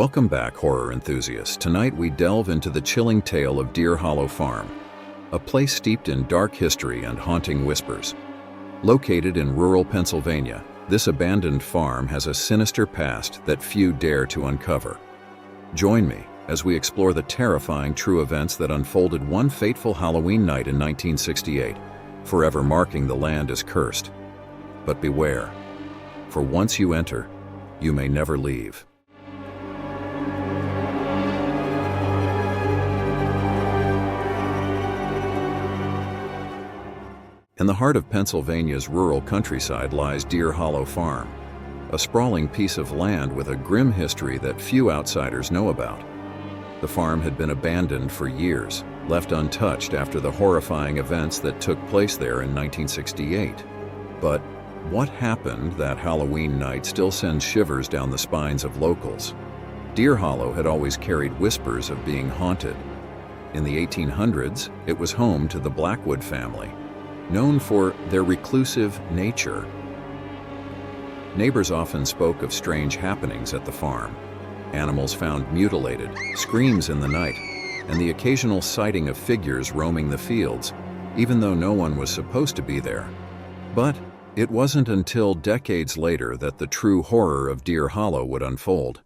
Welcome back, horror enthusiasts. Tonight we delve into the chilling tale of Deer Hollow Farm, a place steeped in dark history and haunting whispers. Located in rural Pennsylvania, this abandoned farm has a sinister past that few dare to uncover. Join me as we explore the terrifying true events that unfolded one fateful Halloween night in 1968, forever marking the land as cursed. But beware, for once you enter, you may never leave. In the heart of Pennsylvania's rural countryside lies Deer Hollow Farm, a sprawling piece of land with a grim history that few outsiders know about. The farm had been abandoned for years, left untouched after the horrifying events that took place there in 1968. But what happened that Halloween night still sends shivers down the spines of locals. Deer Hollow had always carried whispers of being haunted. In the 1800s, it was home to the Blackwood family, known for their reclusive nature. Neighbors often spoke of strange happenings at the farm. Animals found mutilated, screams in the night, and the occasional sighting of figures roaming the fields, even though no one was supposed to be there. But it wasn't until decades later that the true horror of Deer Hollow would unfold.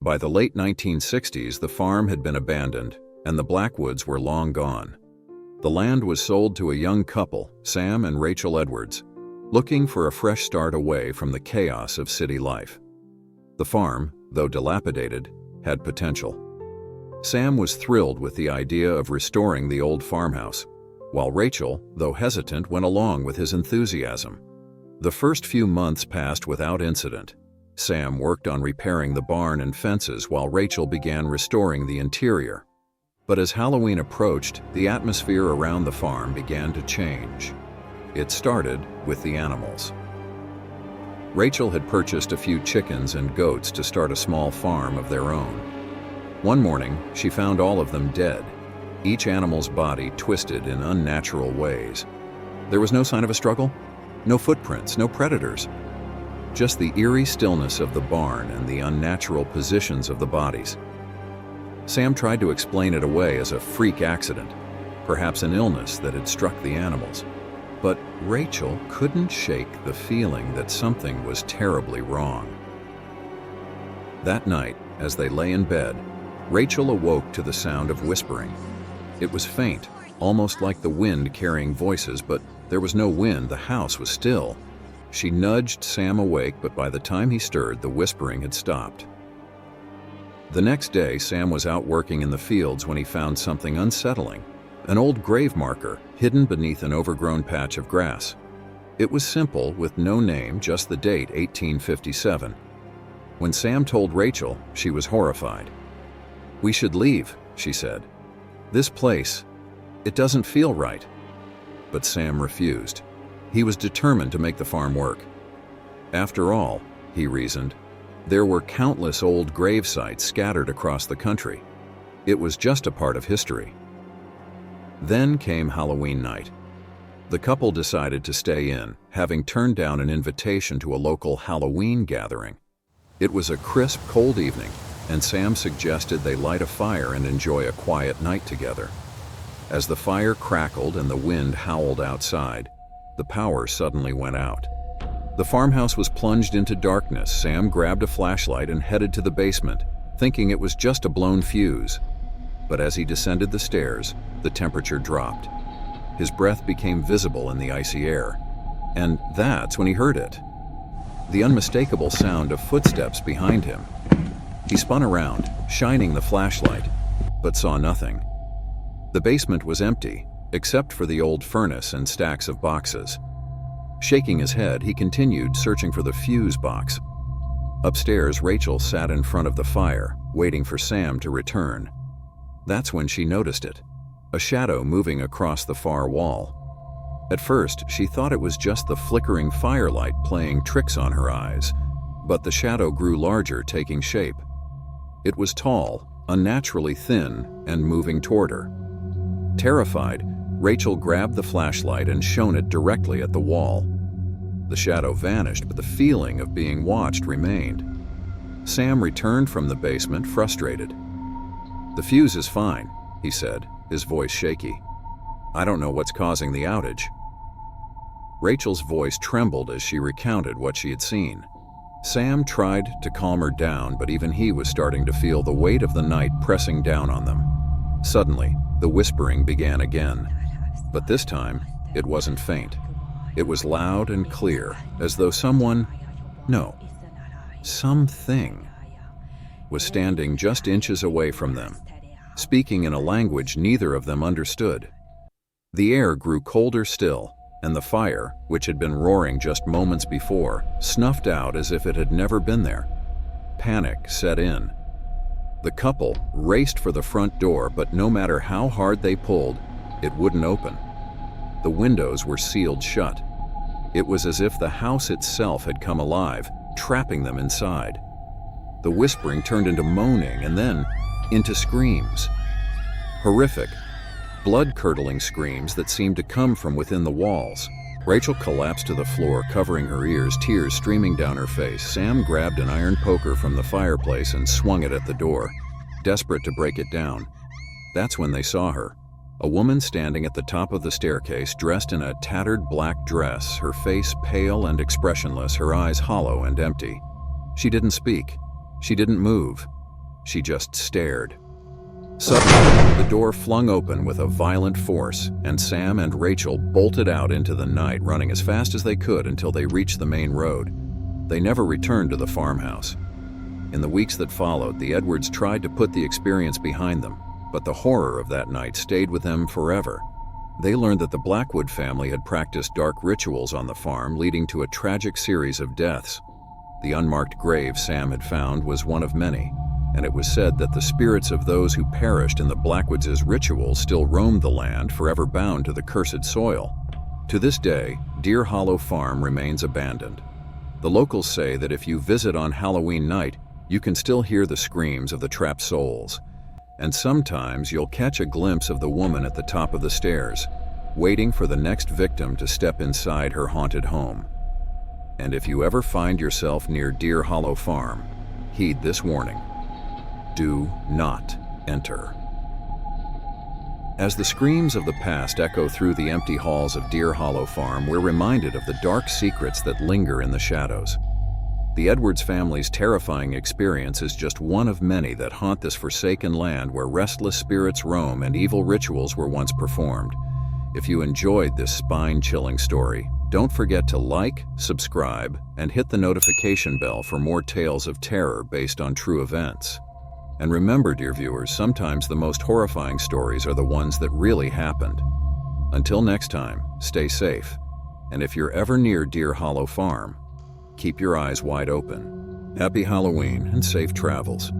By the late 1960s, the farm had been abandoned, and the Blackwoods were long gone. The land was sold to a young couple, Sam and Rachel Edwards, looking for a fresh start away from the chaos of city life. The farm, though dilapidated, had potential. Sam was thrilled with the idea of restoring the old farmhouse, while Rachel, though hesitant, went along with his enthusiasm. The first few months passed without incident. Sam worked on repairing the barn and fences while Rachel began restoring the interior. But as Halloween approached, the atmosphere around the farm began to change. It started with the animals. Rachel had purchased a few chickens and goats to start a small farm of their own. One morning, she found all of them dead, each animal's body twisted in unnatural ways. There was no sign of a struggle, no footprints, no predators. Just the eerie stillness of the barn and the unnatural positions of the bodies. Sam tried to explain it away as a freak accident, perhaps an illness that had struck the animals. But Rachel couldn't shake the feeling that something was terribly wrong. That night, as they lay in bed, Rachel awoke to the sound of whispering. It was faint, almost like the wind carrying voices, but there was no wind, the house was still. She nudged Sam awake, but by the time he stirred, the whispering had stopped. The next day, Sam was out working in the fields when he found something unsettling, an old grave marker hidden beneath an overgrown patch of grass. It was simple, with no name, just the date, 1857. When Sam told Rachel, she was horrified. "We should leave," she said. "This place, it doesn't feel right." But Sam refused. He was determined to make the farm work. After all, he reasoned, there were countless old grave sites scattered across the country. It was just a part of history. Then came Halloween night. The couple decided to stay in, having turned down an invitation to a local Halloween gathering. It was a crisp, cold evening, and Sam suggested they light a fire and enjoy a quiet night together. As the fire crackled and the wind howled outside, the power suddenly went out. The farmhouse was plunged into darkness. Sam grabbed a flashlight and headed to the basement, thinking it was just a blown fuse. But as he descended the stairs, the temperature dropped. His breath became visible in the icy air. And that's when he heard it. The unmistakable sound of footsteps behind him. He spun around, shining the flashlight, but saw nothing. The basement was empty, except for the old furnace and stacks of boxes. Shaking his head, he continued searching for the fuse box. Upstairs, Rachel sat in front of the fire, waiting for Sam to return. That's when she noticed it, a shadow moving across the far wall. At first, she thought it was just the flickering firelight playing tricks on her eyes, but the shadow grew larger, taking shape. It was tall, unnaturally thin, and moving toward her. Terrified, Rachel grabbed the flashlight and shone it directly at the wall. The shadow vanished, but the feeling of being watched remained. Sam returned from the basement, frustrated. "The fuse is fine," he said, his voice shaky. "I don't know what's causing the outage." Rachel's voice trembled as she recounted what she had seen. Sam tried to calm her down, but even he was starting to feel the weight of the night pressing down on them. Suddenly, the whispering began again. But this time, it wasn't faint. It was loud and clear, as though something was standing just inches away from them, speaking in a language neither of them understood. The air grew colder still, and the fire, which had been roaring just moments before, snuffed out as if it had never been there. Panic set in. The couple raced for the front door, but no matter how hard they pulled, it wouldn't open. The windows were sealed shut. It was as if the house itself had come alive, trapping them inside. The whispering turned into moaning and then into screams. Horrific, blood-curdling screams that seemed to come from within the walls. Rachel collapsed to the floor, covering her ears, tears streaming down her face. Sam grabbed an iron poker from the fireplace and swung it at the door, desperate to break it down. That's when they saw her. A woman standing at the top of the staircase, dressed in a tattered black dress, her face pale and expressionless, her eyes hollow and empty. She didn't speak. She didn't move. She just stared. Suddenly, the door flung open with a violent force, and Sam and Rachel bolted out into the night, running as fast as they could until they reached the main road. They never returned to the farmhouse. In the weeks that followed, the Edwards tried to put the experience behind them, but the horror of that night stayed with them forever. They learned that the Blackwood family had practiced dark rituals on the farm, leading to a tragic series of deaths. The unmarked grave Sam had found was one of many, and it was said that the spirits of those who perished in the Blackwoods' rituals still roamed the land, forever bound to the cursed soil. To this day, Deer Hollow Farm remains abandoned. The locals say that if you visit on Halloween night, you can still hear the screams of the trapped souls. And sometimes you'll catch a glimpse of the woman at the top of the stairs, waiting for the next victim to step inside her haunted home. And if you ever find yourself near Deer Hollow Farm, heed this warning. Do not enter. As the screams of the past echo through the empty halls of Deer Hollow Farm, we're reminded of the dark secrets that linger in the shadows. The Edwards family's terrifying experience is just one of many that haunt this forsaken land where restless spirits roam and evil rituals were once performed. If you enjoyed this spine-chilling story, don't forget to like, subscribe, and hit the notification bell for more tales of terror based on true events. And remember, dear viewers, sometimes the most horrifying stories are the ones that really happened. Until next time, stay safe. And if you're ever near Deer Hollow Farm, keep your eyes wide open. Happy Halloween and safe travels.